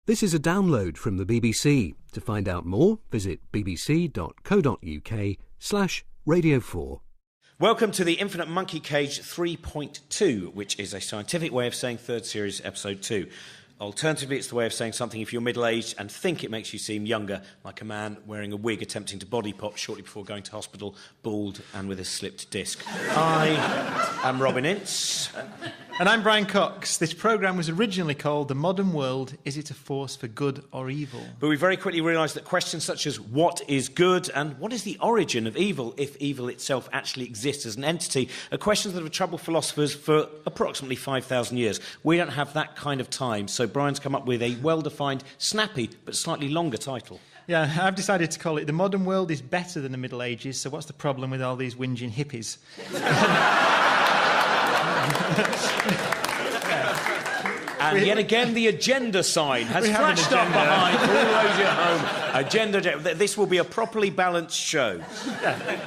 This is a download from the BBC. To find out more, visit bbc.co.uk/Radio4. Welcome to the Infinite Monkey Cage 3.2, which is a scientific way of saying third series, episode 2. Alternatively, it's the way of saying something if you're middle-aged and think it makes you seem younger, like a man wearing a wig attempting to body pop shortly before going to hospital, bald and with a slipped disc. I am Robin Ince. And I'm Brian Cox. This programme was originally called The Modern World, Is It a Force for Good or Evil? But we very quickly realised that questions such as what is good and what is the origin of evil, if evil itself actually exists as an entity, are questions that have troubled philosophers for approximately 5,000 years. We don't have that kind of time, so Brian's come up with a well-defined, snappy, but slightly longer title. Yeah, I've decided to call it The Modern World is Better Than the Middle Ages, so what's the problem with all these whinging hippies? And yet again, the agenda sign has flashed up behind for all those at home. Agenda. This will be a properly balanced show.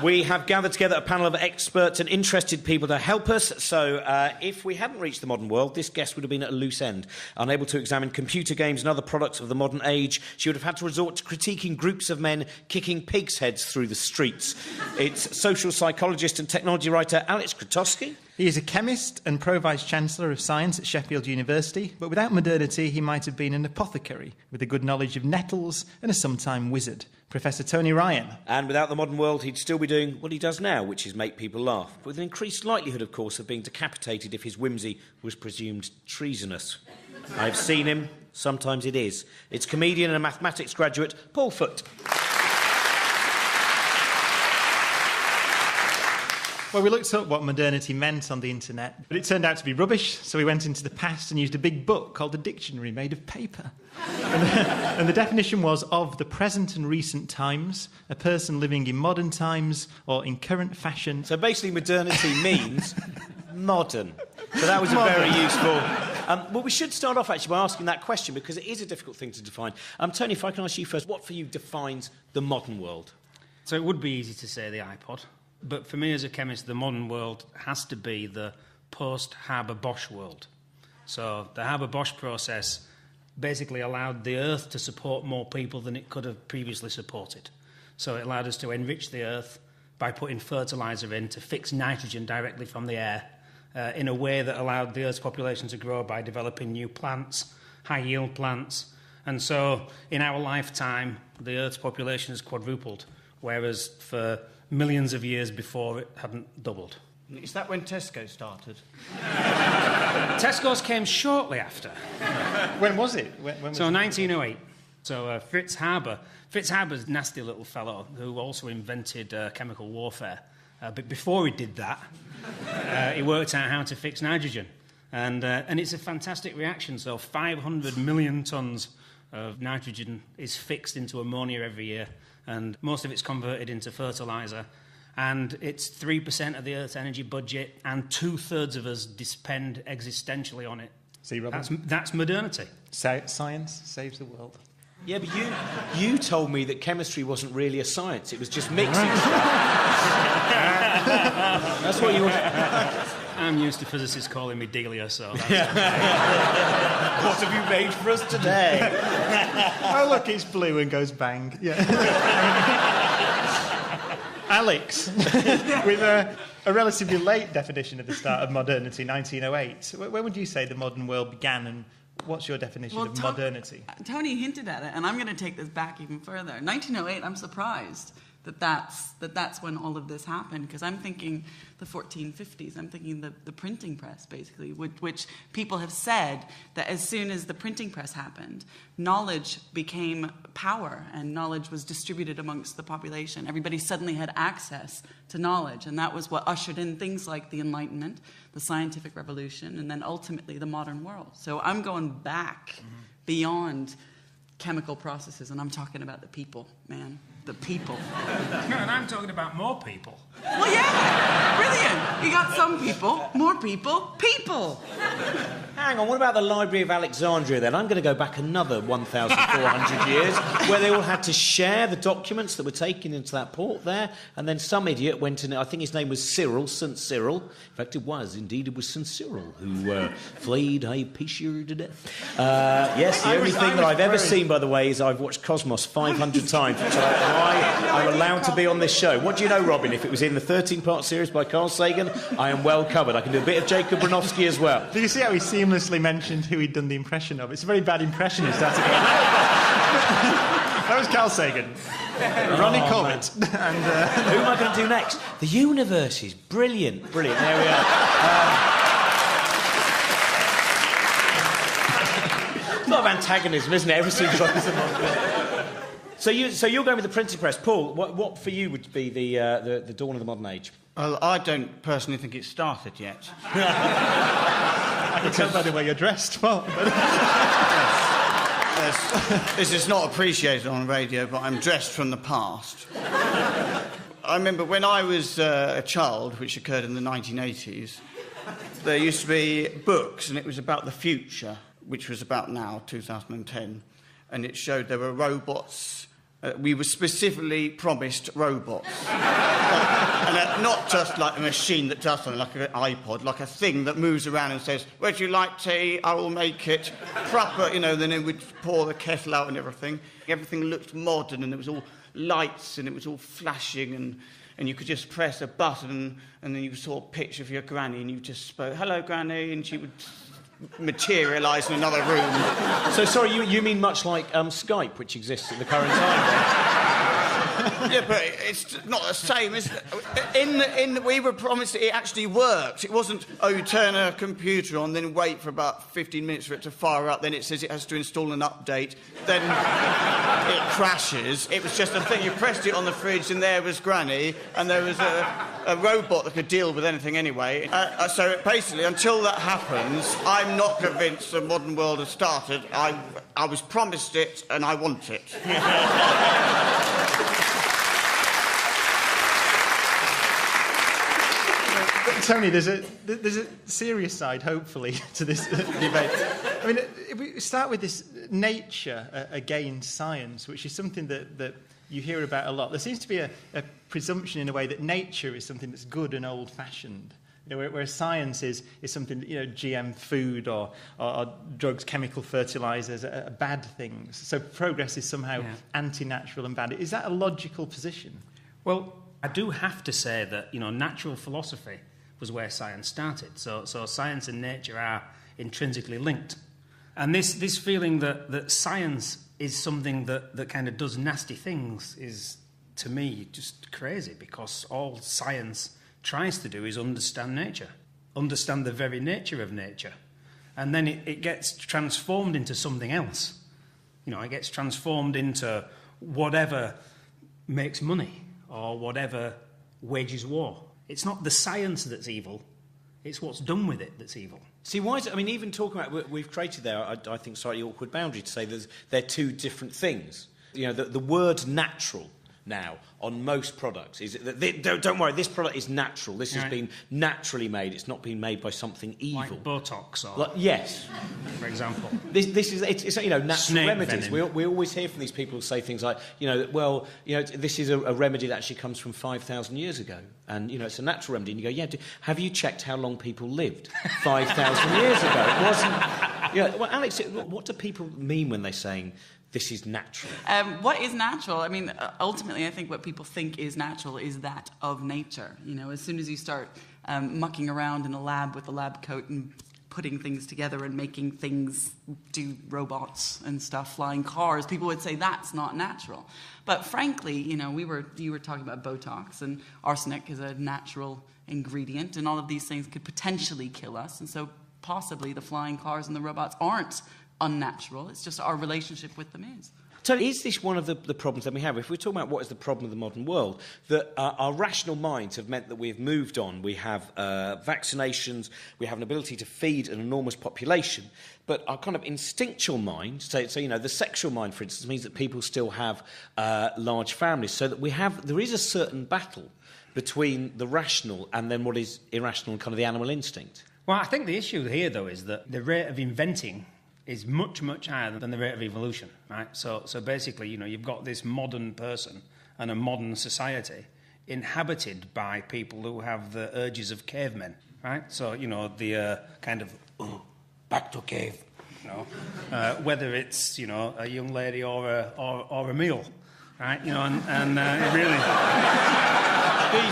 We have gathered together a panel of experts and interested people to help us. So if we hadn't reached the modern world, this guest would have been at a loose end. Unable to examine computer games and other products of the modern age, she would have had to resort to critiquing groups of men kicking pigs' heads through the streets. It's social psychologist and technology writer Alex Krotowski. He is a chemist and Pro-Vice-Chancellor of Science at Sheffield University, but without modernity he might have been an apothecary with a good knowledge of nettles and a sometime wizard, Professor Tony Ryan. And without the modern world he'd still be doing what he does now, which is make people laugh, with an increased likelihood, of course, of being decapitated if his whimsy was presumed treasonous. I've seen him, sometimes it is. It's comedian and a mathematics graduate, Paul Foot. Well, we looked up what modernity meant on the internet, but it turned out to be rubbish, so we went into the past and used a big book called a dictionary made of paper. And the definition was of the present and recent times, a person living in modern times or in current fashion. So basically modernity means modern. So that was a very useful... well, we should start off actually by asking that question because it is a difficult thing to define. Tony, if I can ask you first, what for you defines the modern world? So it would be easy to say the iPod. But for me as a chemist, the modern world has to be the post-Haber-Bosch world. So the Haber-Bosch process basically allowed the Earth to support more people than it could have previously supported. So it allowed us to enrich the Earth by putting fertiliser in to fix nitrogen directly from the air in a way that allowed the Earth's population to grow by developing new plants, high-yield plants. And so in our lifetime, the Earth's population has quadrupled, whereas for millions of years before, it hadn't doubled. Is that when Tesco started? Tesco's came shortly after. When was it? When was 1908. So Fritz Haber. Fritz Haber's a nasty little fellow who also invented chemical warfare. But before he did that, he worked out how to fix nitrogen. And it's a fantastic reaction. So 500 million tonnes of nitrogen is fixed into ammonia every year. And most of it's converted into fertiliser. And it's 3% of the Earth's energy budget, and 2/3 of us depend existentially on it. See, Robin? That's modernity. Science saves the world. Yeah, but you told me that chemistry wasn't really a science. It was just mixing stuff. That's what you wanted. I'm used to physicists calling me Delia, so that's What have you made for us today? Oh, look, it's blue and goes bang. Yeah. Alex, with a relatively late definition of the start of modernity, 1908. When would you say the modern world began, and what's your definition of modernity? Tony hinted at it, and I'm going to take this back even further. 1908, I'm surprised that's when all of this happened, because I'm thinking the 1450s. I'm thinking the printing press, basically, which people have said that as soon as the printing press happened, knowledge became power, and knowledge was distributed amongst the population. Everybody suddenly had access to knowledge, and that was what ushered in things like the Enlightenment, the scientific revolution, and then ultimately the modern world. So I'm going back beyond chemical processes, and I'm talking about the people, man. The people. No, and I'm talking about more people. Well, yeah. Brilliant. You got some people, more people, people. Hang on, what about the Library of Alexandria then? I'm going to go back another 1,400 years, where they all had to share the documents that were taken into that port there, and then some idiot went in, I think his name was Cyril, St. Cyril. In fact, it was St. Cyril, who flayed Hypatia to death. Yes, the only thing that I've ever seen, by the way, is I've watched Cosmos 500 times, which is why I'm allowed to be on this show. What do you know, Robin? If it was in the 13-part series by Carl Sagan, I am well covered. I can do a bit of Jacob Bronowski as well. Do you see how he seamlessly mentioned who he'd done the impression of? It's a very bad impression he started going. That was Carl Sagan. Ronnie Corbett. And, who am I going to do next? The universe is brilliant. Brilliant. There we are. A lot of antagonism, isn't it? Every single one is a monster. So you're going with the printing press. Paul, what for you would be the dawn of the modern age? Well, I don't personally think it's started yet. I can tell by the way you're dressed. Well, yes. This is not appreciated on radio, but I'm dressed from the past. I remember when I was a child, which occurred in the 1980s, there used to be books, and it was about the future, which was about now, 2010, and it showed there were robots. We were specifically promised robots. And not just like a machine that does something, like an iPod, like a thing that moves around and says, would you like tea? I will make it proper, then it would pour the kettle out and everything. Everything looked modern, and it was all lights, and it was all flashing, and you could just press a button, and then you saw a picture of your granny, and you just spoke, hello, Granny, and she would materialise in another room. So, sorry, you mean much like Skype, which exists at the current time? Yeah, but it's not the same. We were promised that it actually worked. It wasn't, you turn a computer on, then wait for about 15 minutes for it to fire up, then it says it has to install an update, then it crashes. It was just a thing. You pressed it on the fridge, and there was Granny, and there was a robot that could deal with anything anyway. So basically, until that happens, I'm not convinced the modern world has started. I was promised it, and I want it. Tony, there's a serious side, hopefully, to this debate. I mean, if we start with this nature against science, which is something that you hear about a lot. There seems to be a presumption, in a way, that nature is something that's good and old-fashioned. Whereas science is something, GM food or drugs, chemical fertilisers are bad things. So progress is somehow anti-natural and bad. Is that a logical position? Well, I do have to say that, natural philosophy was where science started. So science and nature are intrinsically linked. And this feeling that science is something that kind of does nasty things is, to me, just crazy, because all science tries to do is understand nature, understand the very nature of nature. And then it gets transformed into something else. It gets transformed into whatever makes money or whatever wages war. It's not the science that's evil, it's what's done with it that's evil. See, why is it, even talking about, we've created there, I think, slightly awkward boundary to say they're two different things. The word natural now on most products is that don't worry, this product is natural. This has been naturally made. It's not been made by something evil. Like Botox, or yes, for example. This is it's natural Snake remedies. venom. We always hear from these people who say things like this is a remedy that actually comes from 5,000 years ago, and it's a natural remedy. And you go, have you checked how long people lived 5,000 years ago? It wasn't. Well, Alex, what do people mean when they're saying this is natural? What is natural? Ultimately, I think what people think is natural is that of nature. As soon as you start mucking around in a lab with a lab coat and putting things together and making things do robots and stuff, flying cars, people would say that's not natural. But frankly, you were talking about Botox, and arsenic is a natural ingredient, and all of these things could potentially kill us, and so possibly the flying cars and the robots aren't unnatural. It's just our relationship with them is. So is this one of the problems that we have? If we're talking about what is the problem of the modern world, that our rational minds have meant that we've moved on. We have vaccinations, we have an ability to feed an enormous population, but our kind of instinctual mind, so the sexual mind, for instance, means that people still have large families, so that there is a certain battle between the rational and then what is irrational, kind of the animal instinct? Well, I think the issue here, though, is that the rate of inventing is much, much higher than the rate of evolution, right? So basically, you've got this modern person and a modern society inhabited by people who have the urges of cavemen, right? So, the kind of, back to cave, whether it's, a young lady or a meal, right? It really...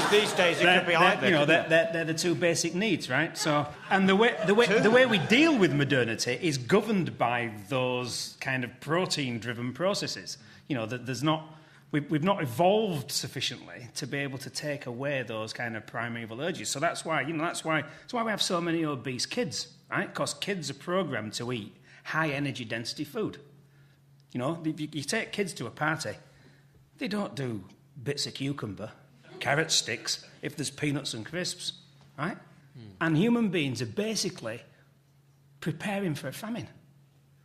These days it could be either. They're the two basic needs, right? So, and the way we deal with modernity is governed by those kind of protein-driven processes. We've not evolved sufficiently to be able to take away those kind of primeval urges. So that's why we have so many obese kids, right? Because kids are programmed to eat high energy density food. You take kids to a party, they don't do bits of cucumber, carrot sticks, if there's peanuts and crisps, right? And human beings are basically preparing for a famine.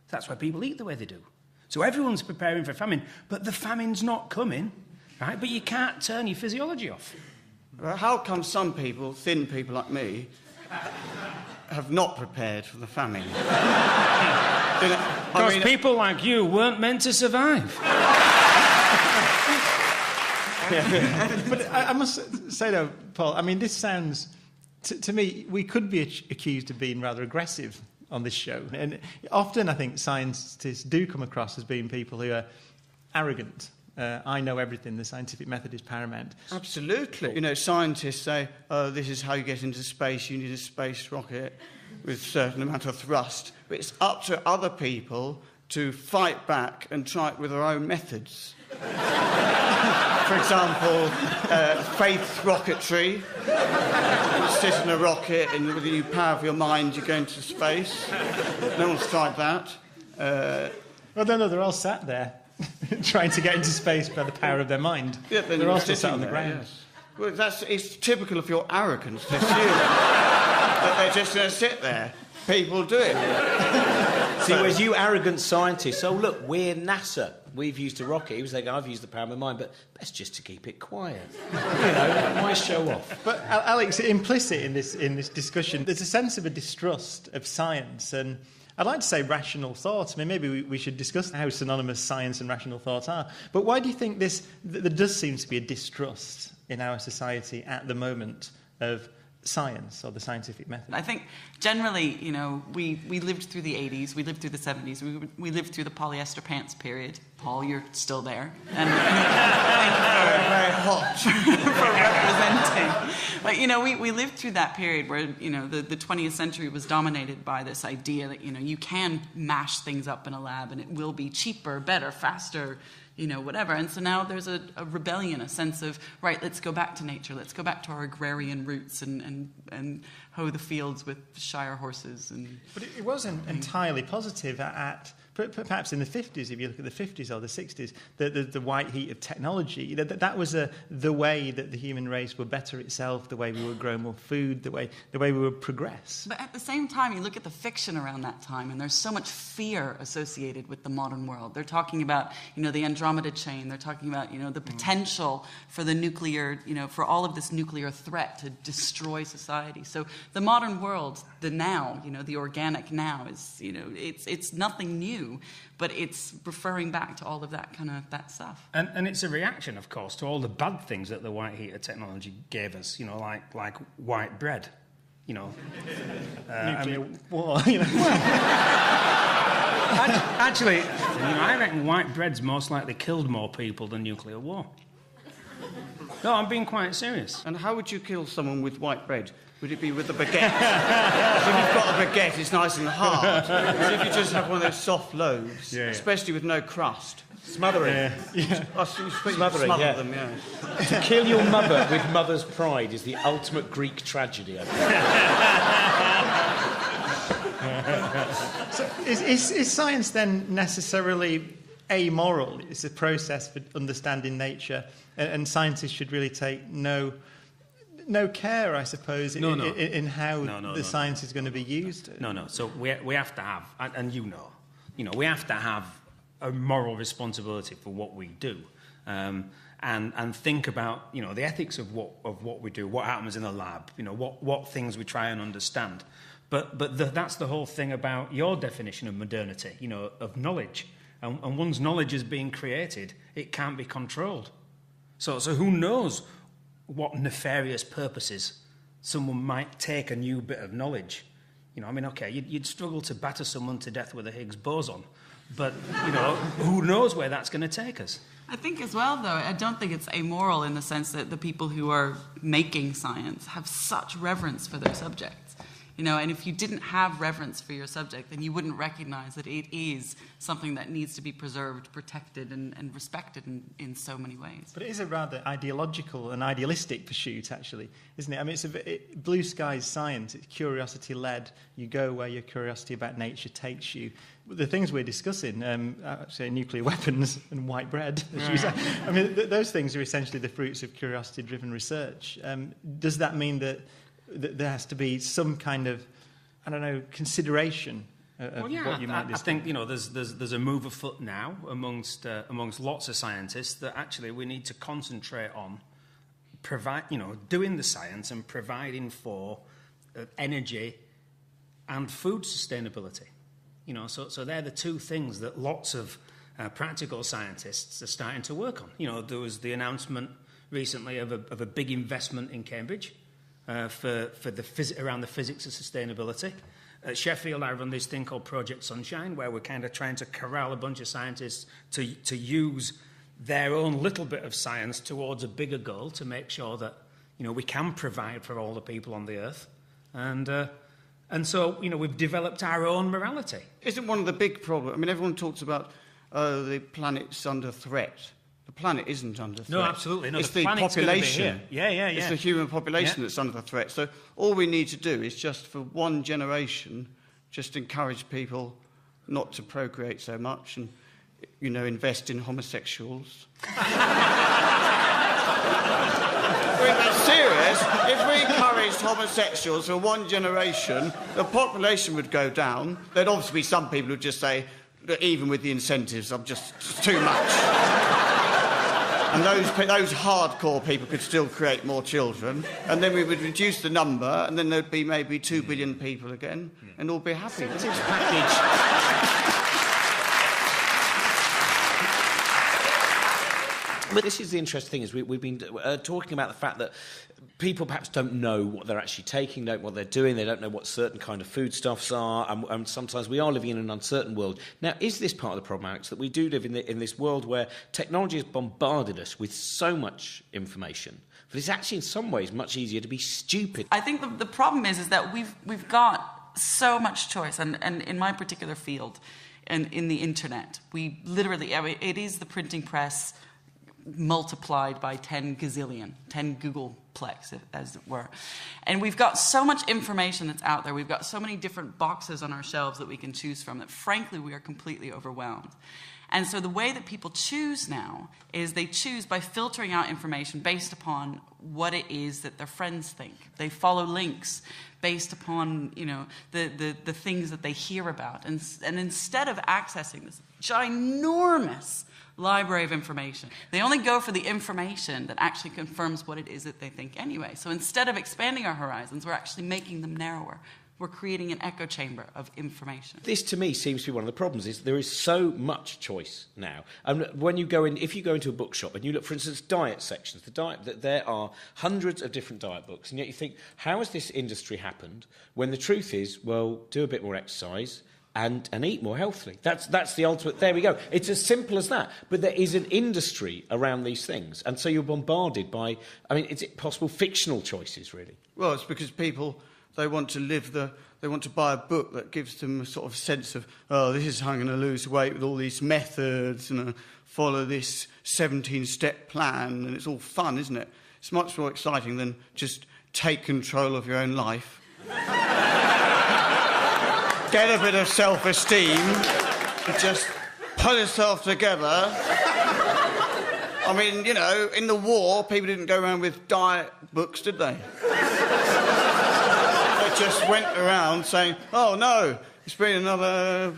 That's why people eat the way they do. So everyone's preparing for a famine, but the famine's not coming, right? But you can't turn your physiology off. Well, how come some people, thin people like me, have not prepared for the famine? Because people like you weren't meant to survive. But I must say, though, Paul, this sounds... To me, we could be accused of being rather aggressive on this show. And often, I think, scientists do come across as being people who are arrogant. I know everything. The scientific method is paramount. Absolutely. Scientists say, oh, this is how you get into space. You need a space rocket with a certain amount of thrust. But it's up to other people to fight back and try it with their own methods. For example, faith rocketry. You sit in a rocket and with the power of your mind you go into space. No one's tried that. Well, no, they're all sat there trying to get into space by the power of their mind. Yeah, they're all still sat on the ground. Yes. Well, it's typical of your arrogance to assume that they're just going to sit there. People do it. See, whereas you arrogant scientists, oh, look, we're NASA. We've used a rocket. He was like, I've used the power of my mind, but best just to keep it quiet. Why show off? But, Alex, implicit in this discussion, there's a sense of a distrust of science, and I'd like to say rational thought. Maybe we should discuss how synonymous science and rational thought are. But why do you think there does seem to be a distrust in our society at the moment of science or the scientific method? I think generally, we lived through the 80s, we lived through the 70s, we lived through the polyester pants period. Paul, you're still there. And very hot for representing. But, we lived through that period where, the 20th century was dominated by this idea that, you can mash things up in a lab and it will be cheaper, better, faster, whatever. And so now there's a rebellion, a sense of, right, let's go back to nature. Let's go back to our agrarian roots and hoe the fields with Shire horses. But it wasn't entirely positive perhaps in the 50s, if you look at the 50s or the 60s, the white heat of technology. That was the way that the human race would better itself, the way we would grow more food, the way we would progress. But at the same time, you look at the fiction around that time, and there's so much fear associated with the modern world. They're talking about, the Andromeda chain. They're talking about, the potential for the nuclear, for all of this nuclear threat to destroy society. So the modern world, the now, the organic now is, it's nothing new. But it's referring back to all of that stuff. And it's a reaction, of course, to all the bad things that the white heat of technology gave us, like white bread, Nuclear war, Actually, I reckon white bread's most likely killed more people than nuclear war. No, I'm being quite serious. And how would you kill someone with white bread? Would it be with a baguette? If you've got a baguette, it's nice and hard. But if you just have one of those soft loaves, especially with no crust, smothering. Smother them, yeah. To kill your mother with mother's pride is the ultimate Greek tragedy, I think. So is science then necessarily amoral? It's a process for understanding nature, and scientists should really take no care, I suppose, in how the science is going to be used. No. So we have to have, and we have to have a moral responsibility for what we do. and think about, you know, the ethics of what we do, what happens in the lab, you know, what things we try and understand. But that's the whole thing about your definition of modernity, you know, of knowledge. And once knowledge is being created, it can't be controlled. So who knows what nefarious purposes someone might take a new bit of knowledge. You know, I mean, okay, you'd struggle to batter someone to death with a Higgs boson, but, you know, who knows where that's going to take us? I think as well, though, I don't think it's amoral in the sense that the people who are making science have such reverence for their subjects. You know, and if you didn't have reverence for your subject, then you wouldn't recognize that it is something that needs to be preserved, protected, and respected in so many ways. But it is a rather ideological and idealistic pursuit, actually, isn't it? I mean, blue skies science, it's curiosity-led. You go where your curiosity about nature takes you. The things we're discussing, say nuclear weapons and white bread, as you say, I mean, those things are essentially the fruits of curiosity-driven research. Does that mean that there has to be some kind of, I don't know, consideration of what you might discuss? I think, you know, there's a move afoot now amongst lots of scientists that actually we need to concentrate on doing the science and providing for energy and food sustainability. You know, so they're the two things that lots of practical scientists are starting to work on. You know, there was the announcement recently of a big investment in Cambridge for around the physics of sustainability. At Sheffield, I run this thing called Project Sunshine, where we're kind of trying to corral a bunch of scientists to use their own little bit of science towards a bigger goal to make sure that, you know, we can provide for all the people on the earth. And so, you know, we've developed our own morality. Isn't one of the big problems? I mean, everyone talks about, the planet's under threat. The planet isn't under threat. No, absolutely. No, it's the population. Yeah. It's the human population that's under threat. So all we need to do is just for one generation, just encourage people not to procreate so much and, you know, invest in homosexuals. That's serious. If we encouraged homosexuals for one generation, the population would go down. There'd obviously be some people who'd just say that even with the incentives, I'm just too much. And those hardcore people could still create more children, and then we would reduce the number, and then there'd be maybe 2 billion people again, and all be happy. This package. But this is the interesting thing, is we've been talking about the fact that people perhaps don't know what they're actually taking, don't know what they're doing, they don't know what certain kind of foodstuffs are, and sometimes we are living in an uncertain world. Now, is this part of the problem, Alex, that we do live in this world where technology has bombarded us with so much information, but it's actually in some ways much easier to be stupid? I think the problem is that we've got so much choice, and in my particular field, and in the internet, we literally, I mean, it is the printing press multiplied by 10 gazillion, 10 Googleplex, as it were. And we've got so much information that's out there. We've got so many different boxes on our shelves that we can choose from that, frankly, we are completely overwhelmed. And so the way that people choose now is they choose by filtering out information based upon what it is that their friends think. They follow links based upon, you know, the things that they hear about. And instead of accessing this ginormous library of information, they only go for the information that actually confirms what it is that they think anyway. So instead of expanding our horizons, we're actually making them narrower. We're creating an echo chamber of information. This, to me, seems to be one of the problems, is there is so much choice now. And when you go in, if you go into a bookshop and you look, for instance, diet sections, there are hundreds of different diet books, and yet you think, how has this industry happened? When the truth is, well, do a bit more exercise and eat more healthily. That's the ultimate. There we go. It's as simple as that. But there is an industry around these things, and so you're bombarded by, I mean, is it possible fictional choices, really? Well, it's because people, they want to buy a book that gives them a sort of sense of, oh, this is how I'm going to lose weight with all these methods and follow this 17-step plan, and it's all fun, isn't it? It's much more exciting than just take control of your own life. Get a bit of self-esteem, just pull yourself together. I mean, you know, in the war, people didn't go around with diet books, did they? They just went around saying, oh, no, there's been another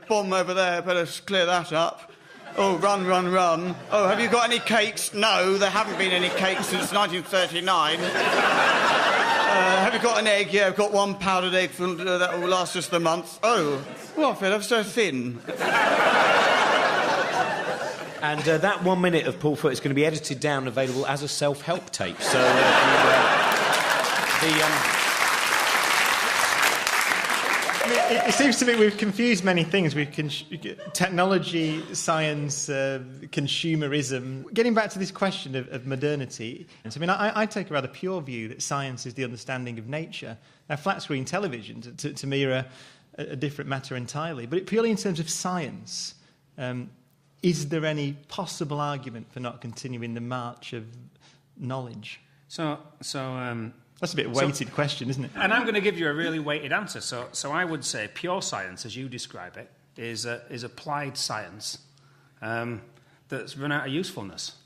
bomb over there, better clear that up. Oh, run, run, run. Oh, have you got any cakes? No, there haven't been any cakes since 1939. Have you got an egg? Yeah, I've got one powdered egg that will last us the month. Oh, well, Phil, I'm so thin. And that 1 minute of Paul Foot is going to be edited down and available as a self-help tape. So It seems to me we've confused many things. Technology, science, consumerism. Getting back to this question of modernity, I mean, I take a rather pure view that science is the understanding of nature. Now, flat-screen television, to me, are a different matter entirely. But purely in terms of science, is there any possible argument for not continuing the march of knowledge? That's a bit of a weighted question, isn't it? And I'm going to give you a really weighted answer. So I would say pure science, as you describe it, is applied science that's run out of usefulness.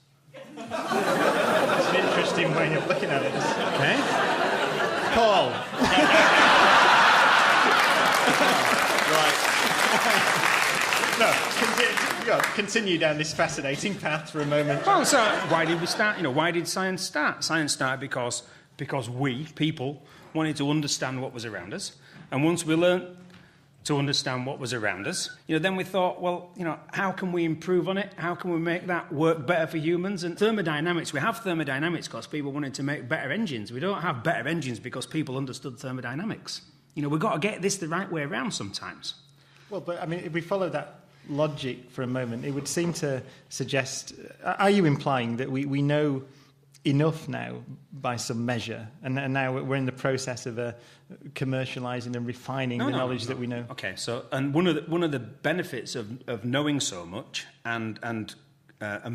That's an interesting way of looking at it. Okay. Paul. No, continue down this fascinating path for a moment. Well, so why did we start? Why did science start? Science started because we, people, wanted to understand what was around us. And once we learnt to understand what was around us, then we thought, well, how can we improve on it? How can we make that work better for humans? And thermodynamics, we have thermodynamics because people wanted to make better engines. We don't have better engines because people understood thermodynamics. We've got to get this the right way around sometimes. Well, but, I mean, if we follow that logic for a moment, it would seem to suggest... Are you implying that we know enough now by some measure, and now we're in the process of commercialising and refining the knowledge that we know? Okay, so and one of the benefits of knowing so much and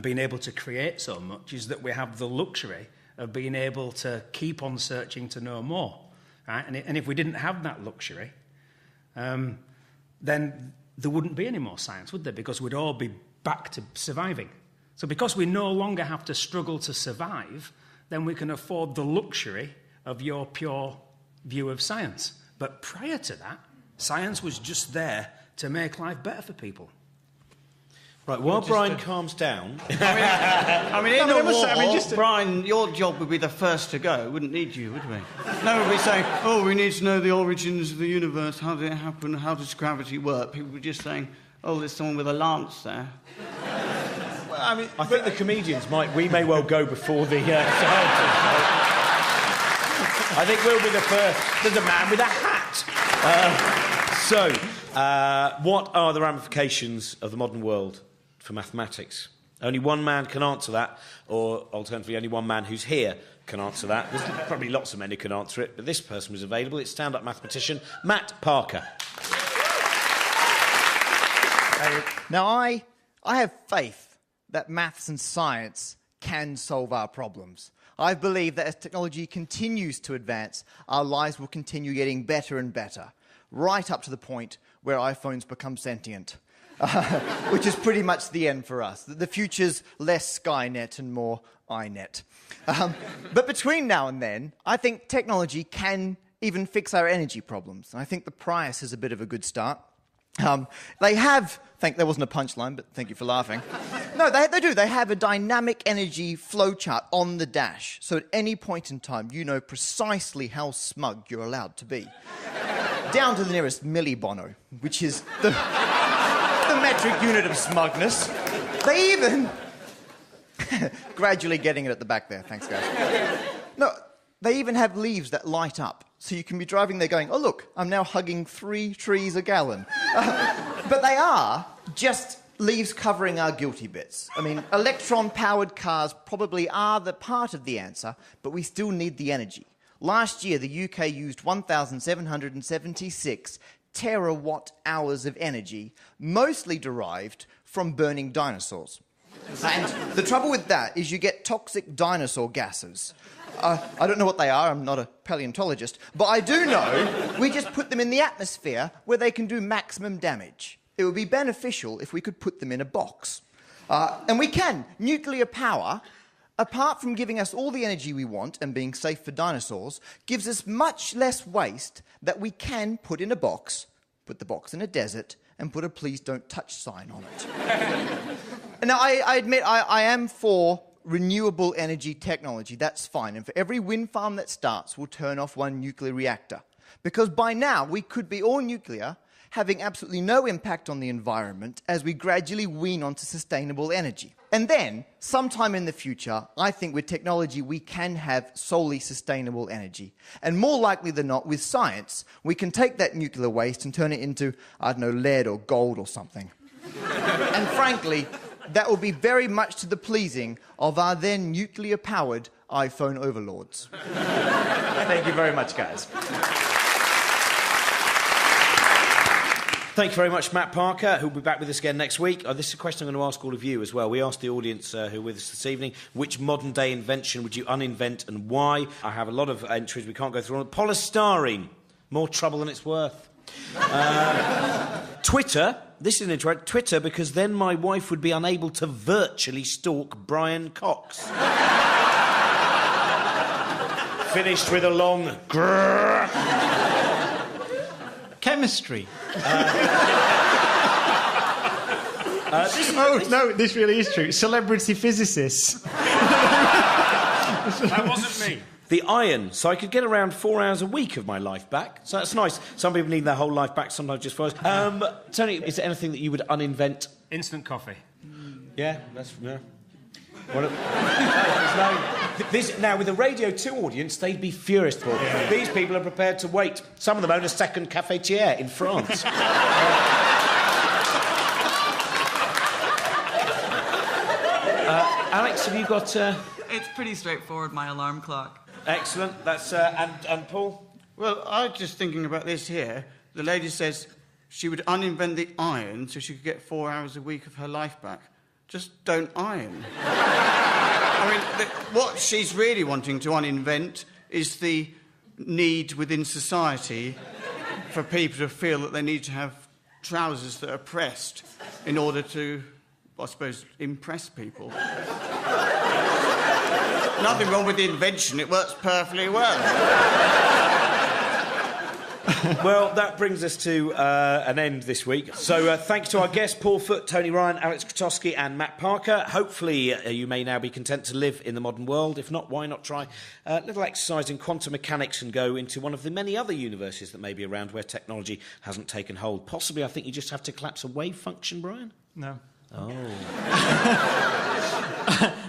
being able to create so much is that we have the luxury of being able to keep on searching to know more, right? And if we didn't have that luxury, then there wouldn't be any more science, would there? Because we'd all be back to surviving. So because we no longer have to struggle to survive, then we can afford the luxury of your pure view of science. But prior to that, science was just there to make life better for people. Right, while Brian calms down... Brian, your job would be the first to go. Wouldn't need you, would we? No one would be saying, we need to know the origins of the universe, how did it happen, how does gravity work? People would be just saying, there's someone with a lance there. I think the comedians we may well go before the scientists. I think we'll be the first. There's a man with a hat. What are the ramifications of the modern world for mathematics? Only one man can answer that, or alternatively, only one man who's here can answer that. There's probably lots of men who can answer it, but this person was available. It's stand-up mathematician Matt Parker. Now, I have faith that maths and science can solve our problems. I believe that as technology continues to advance, our lives will continue getting better and better, right up to the point where iPhones become sentient, which is pretty much the end for us. The future's less Skynet and more iNet. But between now and then, I think technology can even fix our energy problems. And I think the Prius is a bit of a good start. They have... There wasn't a punchline, but thank you for laughing. No, they do. They have a dynamic energy flowchart on the dash, so at any point in time, you know precisely how smug you're allowed to be. Down to the nearest millibono, which is the metric unit of smugness. They even... Gradually getting it at the back there. Thanks, guys. No, they even have leaves that light up. So you can be driving there going, look, I'm now hugging 3 trees a gallon. But they are just leaves covering our guilty bits. I mean, electron-powered cars probably are the part of the answer, but we still need the energy. Last year, the UK used 1,776 terawatt-hours of energy, mostly derived from burning dinosaurs. And the trouble with that is you get toxic dinosaur gases. I don't know what they are, I'm not a paleontologist, but I do know we just put them in the atmosphere where they can do maximum damage. It would be beneficial if we could put them in a box. And we can. Nuclear power, apart from giving us all the energy we want and being safe for dinosaurs, gives us much less waste that we can put in a box, put the box in a desert, and put a please don't touch sign on it. Now, I admit I am for renewable energy technology. That's fine. And for every wind farm that starts, we'll turn off one nuclear reactor. Because by now, we could be all nuclear, having absolutely no impact on the environment as we gradually wean onto sustainable energy. And then, sometime in the future, I think with technology we can have solely sustainable energy. And more likely than not, with science, we can take that nuclear waste and turn it into, I don't know, lead or gold or something. And frankly, that will be very much to the pleasing of our then nuclear-powered iPhone overlords. Thank you very much, guys. Thank you very much, Matt Parker, who'll be back with us again next week. This is a question I'm going to ask all of you as well. We asked the audience who are with us this evening, which modern-day invention would you uninvent and why? I have a lot of entries. We can't go through all. Polystyrene. More trouble than it's worth. Twitter. This is an interesting. Twitter, because then my wife would be unable to virtually stalk Brian Cox. Finished with a long grrr. Chemistry. This really is true. Celebrity physicists. That wasn't me. The iron, so I could get around 4 hours a week of my life back. So that's nice. Some people need their whole life back, sometimes just 4 hours. Tony, is there anything that you would uninvent? Instant coffee. Yeah, that's... Yeah. Now, with a Radio 2 audience, they'd be furious for it. Yeah. These people are prepared to wait. Some of them own a second cafetiere in France. Alex, have you got... It's pretty straightforward, my alarm clock. Excellent. That's... and Paul? Well, I was just thinking about this here. The lady says she would uninvent the iron so she could get 4 hours a week of her life back. Just don't iron. I mean, what she's really wanting to uninvent is the need within society for people to feel that they need to have trousers that are pressed in order to, I suppose, impress people. Nothing wrong with the invention, it works perfectly well. Well, that brings us to an end this week. So thanks to our guests, Paul Foote, Tony Ryan, Alex Krotowski and Matt Parker. Hopefully you may now be content to live in the modern world. If not, why not try a little exercise in quantum mechanics and go into one of the many other universes that may be around where technology hasn't taken hold. Possibly, I think you just have to collapse a wave function, Brian? No. Oh.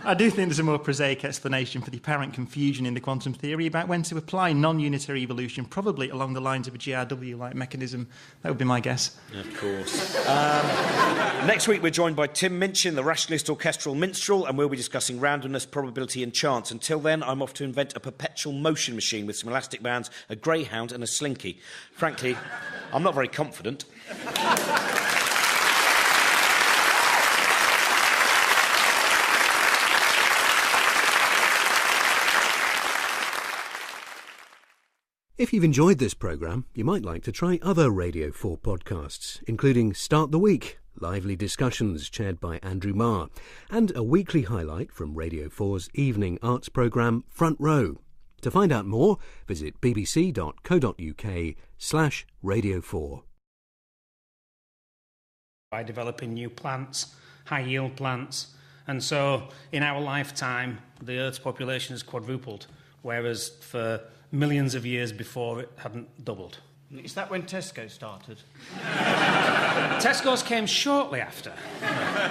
I do think there's a more prosaic explanation for the apparent confusion in the quantum theory about when to apply non-unitary evolution, probably along the lines of a GRW-like mechanism. That would be my guess. Of course. Next week, we're joined by Tim Minchin, the rationalist orchestral minstrel, and we'll be discussing randomness, probability and chance. Until then, I'm off to invent a perpetual motion machine with some elastic bands, a greyhound and a slinky. Frankly, I'm not very confident. If you've enjoyed this programme, you might like to try other Radio 4 podcasts, including Start the Week, lively discussions chaired by Andrew Marr, and a weekly highlight from Radio 4's evening arts programme, Front Row. To find out more, visit bbc.co.uk/Radio4. By developing new plants, high-yield plants, and so in our lifetime, the Earth's population has quadrupled, whereas for millions of years before it hadn't doubled. Is that when Tesco started? Tesco's came shortly after.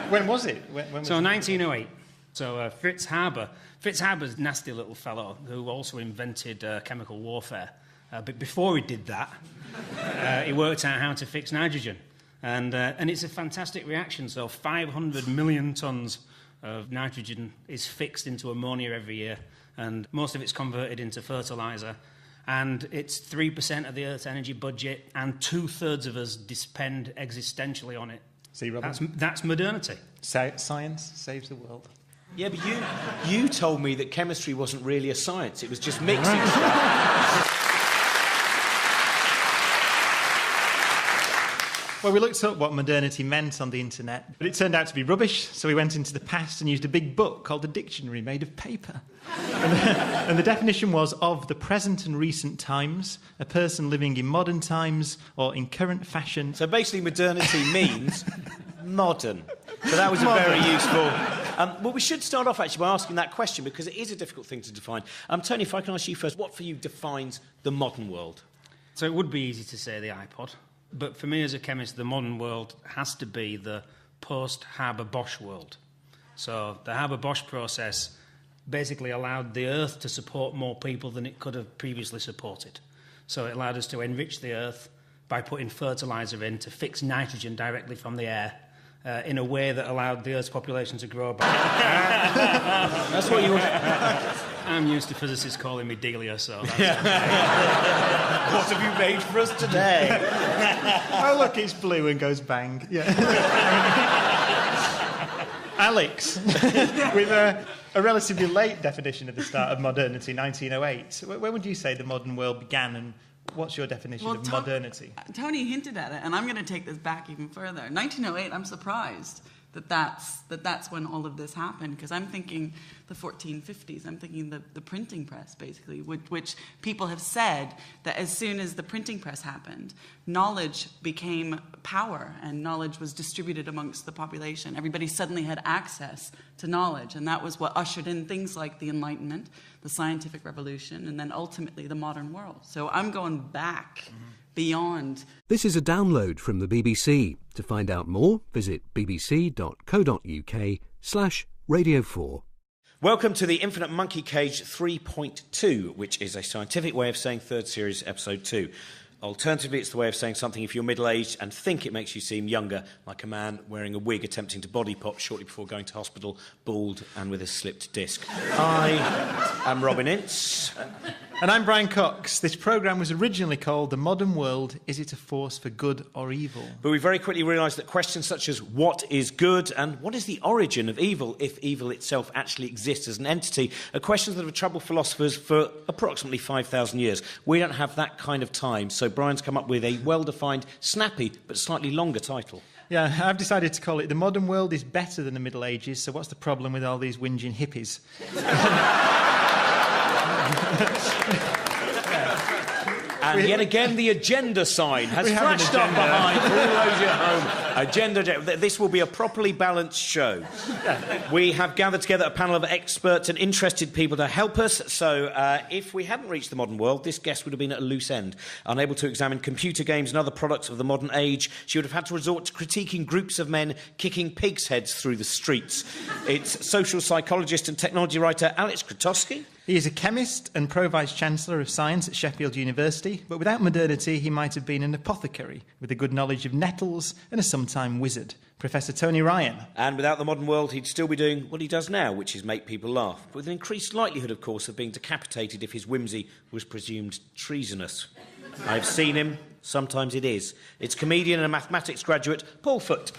When was it? When was so it? 1908. So Fritz Haber's a nasty little fellow who also invented chemical warfare. But before he did that, he worked out how to fix nitrogen. And it's a fantastic reaction. So 500 million tonnes of nitrogen is fixed into ammonia every year, and most of it's converted into fertiliser. And it's 3% of the Earth's energy budget, and 2/3 of us depend existentially on it. See, Robert? That's modernity. Science saves the world. Yeah, but you told me that chemistry wasn't really a science. It was just mixing stuff. Well, we looked up what modernity meant on the internet, but it turned out to be rubbish, so we went into the past and used a big book called a dictionary made of paper. And the definition was of the present and recent times, a person living in modern times or in current fashion. So basically modernity means modern. So that was a very useful... well, we should start off, actually, by asking that question, because it is a difficult thing to define. Tony, if I can ask you first, what for you defines the modern world? So it would be easy to say the iPod, but for me as a chemist, the modern world has to be the post-Haber-Bosch world. So the Haber-Bosch process basically allowed the Earth to support more people than it could have previously supported. So it allowed us to enrich the Earth by putting fertiliser in to fix nitrogen directly from the air in a way that allowed the Earth's population to grow by... That's what you want. I'm used to physicists calling me Delia, so... What have you made for us today? Oh, look, it's blue and goes bang. Yeah. Alex, with a relatively late definition of the start of modernity, 1908. When would you say the modern world began, and what's your definition of modernity? Tony hinted at it, and I'm going to take this back even further. 1908, I'm surprised that that's when all of this happened, because I'm thinking the 1450s. I'm thinking the printing press, basically, which people have said that as soon as the printing press happened, knowledge became power, and knowledge was distributed amongst the population. Everybody suddenly had access to knowledge, and that was what ushered in things like the Enlightenment, the scientific revolution, and then ultimately the modern world. So I'm going back beyond. This is a download from the BBC. To find out more, visit bbc.co.uk/Radio4. Welcome to the Infinite Monkey Cage 3.2, which is a scientific way of saying third series, episode 2. Alternatively, it's the way of saying something if you're middle-aged and think it makes you seem younger, like a man wearing a wig attempting to body pop shortly before going to hospital, bald and with a slipped disc. I am Robin Ince. And I'm Brian Cox. This programme was originally called The Modern World, Is It a Force for Good or Evil? But we very quickly realised that questions such as what is good and what is the origin of evil, if evil itself actually exists as an entity, are questions that have troubled philosophers for approximately 5,000 years. We don't have that kind of time, so Brian's come up with a well-defined, snappy, but slightly longer title. Yeah, I've decided to call it The Modern World is Better Than the Middle Ages, so what's the problem with all these whinging hippies? And yet again, the agenda sign has flashed up behind for all those at home. Agenda. This will be a properly balanced show. We have gathered together a panel of experts and interested people to help us. So if we hadn't reached the modern world, this guest would have been at a loose end. Unable to examine computer games and other products of the modern age, she would have had to resort to critiquing groups of men kicking pigs' heads through the streets. It's social psychologist and technology writer Alex Krotowski. He is a chemist and Pro-Vice-Chancellor of Science at Sheffield University, but without modernity he might have been an apothecary with a good knowledge of nettles and a sometime wizard, Professor Tony Ryan. And without the modern world he'd still be doing what he does now, which is make people laugh, with an increased likelihood, of course, of being decapitated if his whimsy was presumed treasonous. I've seen him, sometimes it is. It's comedian and mathematics graduate Paul Foot.